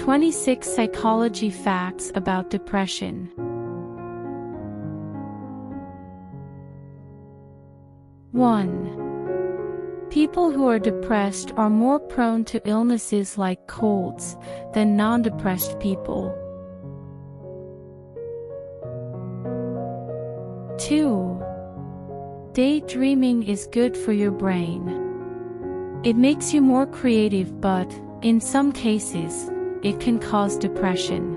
26 Psychology Facts about Depression. 1. People who are depressed are more prone to illnesses like colds than non-depressed people. 2. Daydreaming is good for your brain. It makes you more creative, but, in some cases, it can cause depression.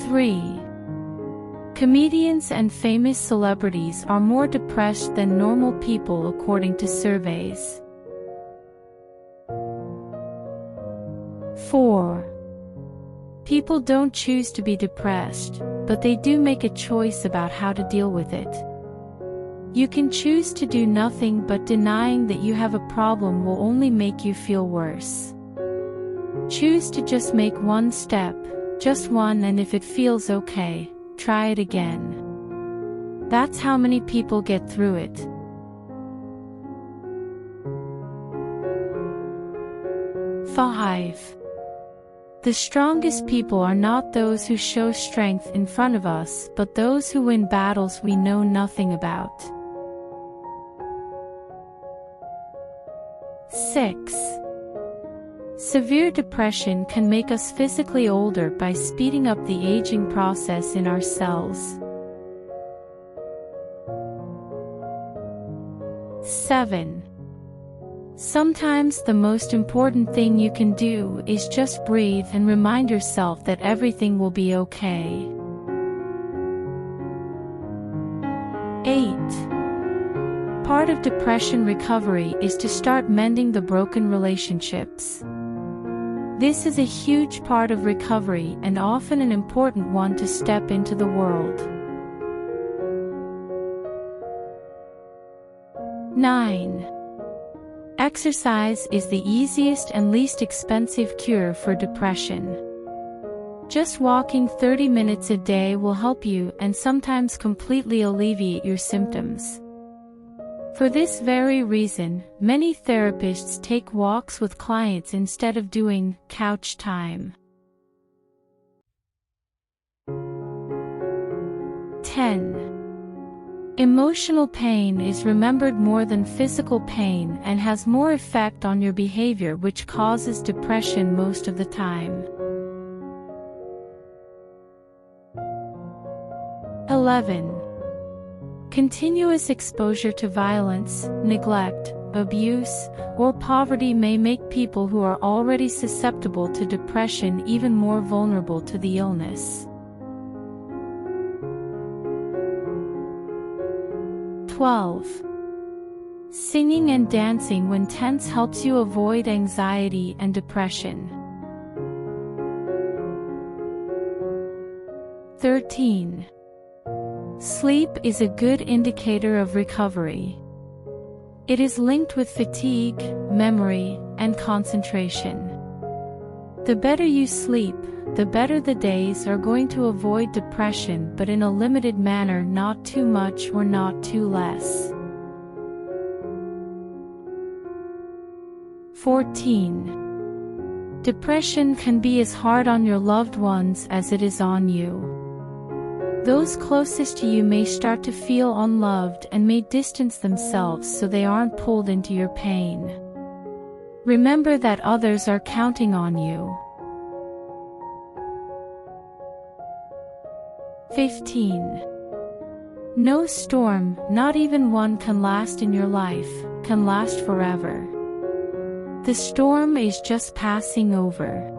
3. Comedians and famous celebrities are more depressed than normal people according to surveys. 4. People don't choose to be depressed, but they do make a choice about how to deal with it. You can choose to do nothing, but denying that you have a problem will only make you feel worse. Choose to just make one step, just one, and if it feels okay, try it again. That's how many people get through it. 5. The strongest people are not those who show strength in front of us, but those who win battles we know nothing about. 6. Severe depression can make us physically older by speeding up the aging process in our cells. 7. Sometimes the most important thing you can do is just breathe and remind yourself that everything will be okay. 8. Part of depression recovery is to start mending the broken relationships. This is a huge part of recovery and often an important one to step into the world. 9. Exercise is the easiest and least expensive cure for depression. Just walking 30 minutes a day will help you and sometimes completely alleviate your symptoms. For this very reason, many therapists take walks with clients instead of doing couch time. 10. Emotional pain is remembered more than physical pain and has more effect on your behavior, which causes depression most of the time. 11. Continuous exposure to violence, neglect, abuse, or poverty may make people who are already susceptible to depression even more vulnerable to the illness. 12. Singing and dancing when tense helps you avoid anxiety and depression. 13. Sleep is a good indicator of recovery. It is linked with fatigue, memory, and concentration. The better you sleep, the better the days are going to avoid depression, but in a limited manner, not too much or not too less. 14. Depression can be as hard on your loved ones as it is on you. Those closest to you may start to feel unloved and may distance themselves so they aren't pulled into your pain. Remember that others are counting on you. 15. No storm, not even one can last in your life, can last forever. The storm is just passing over.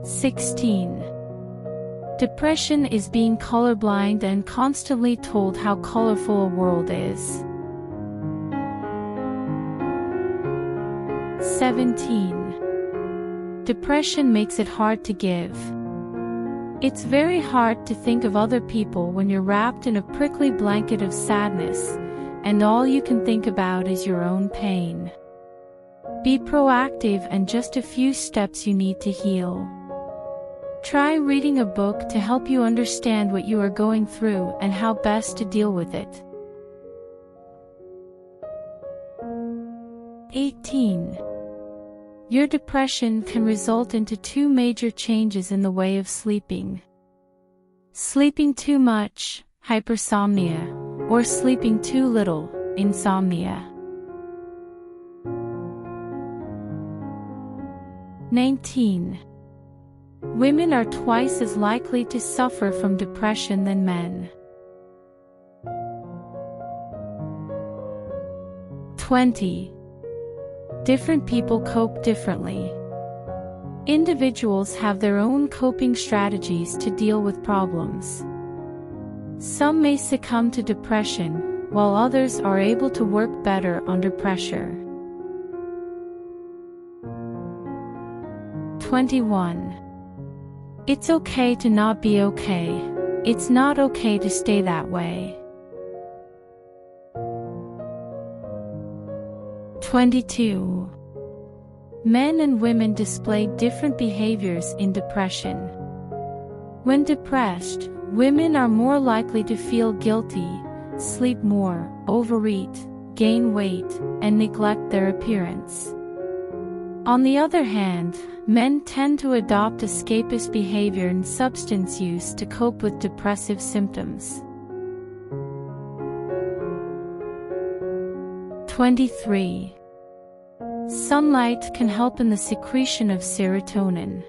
16. Depression is being colorblind and constantly told how colorful a world is. 17. Depression makes it hard to give. It's very hard to think of other people when you're wrapped in a prickly blanket of sadness, and all you can think about is your own pain. Be proactive, and just a few steps you need to heal. Try reading a book to help you understand what you are going through and how best to deal with it. 18. Your depression can result into two major changes in the way of sleeping. Sleeping too much, hypersomnia, or sleeping too little, insomnia. 19. Women are twice as likely to suffer from depression than men. 20. Different people cope differently. Individuals have their own coping strategies to deal with problems. Some may succumb to depression, while others are able to work better under pressure. 21. It's okay to not be okay. It's not okay to stay that way. 22. Men and women display different behaviors in depression. When depressed, women are more likely to feel guilty, sleep more, overeat, gain weight, and neglect their appearance. On the other hand, men tend to adopt escapist behavior and substance use to cope with depressive symptoms. 23. Sunlight can help in the secretion of serotonin.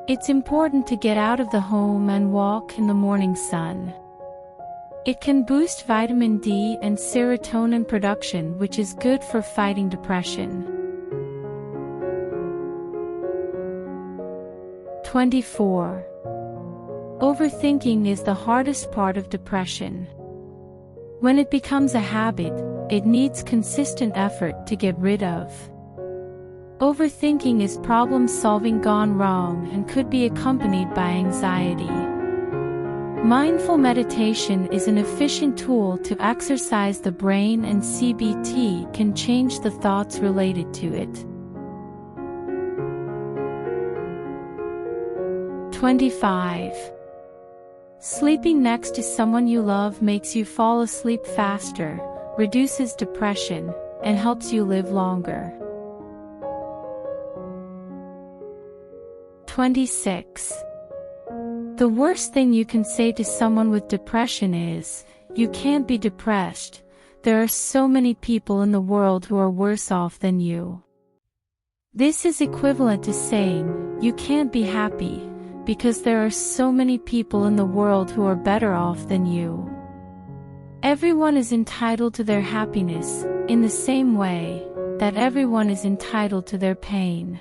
It's important to get out of the home and walk in the morning sun. It can boost vitamin D and serotonin production, which is good for fighting depression. 24. Overthinking is the hardest part of depression. When it becomes a habit, it needs consistent effort to get rid of. Overthinking is problem-solving gone wrong and could be accompanied by anxiety. Mindful meditation is an efficient tool to exercise the brain, and CBT can change the thoughts related to it. 25. Sleeping next to someone you love makes you fall asleep faster, reduces depression, and helps you live longer. 26. The worst thing you can say to someone with depression is, "You can't be depressed. There are so many people in the world who are worse off than you." This is equivalent to saying, "You can't be happy, because there are so many people in the world who are better off than you." Everyone is entitled to their happiness, in the same way that everyone is entitled to their pain.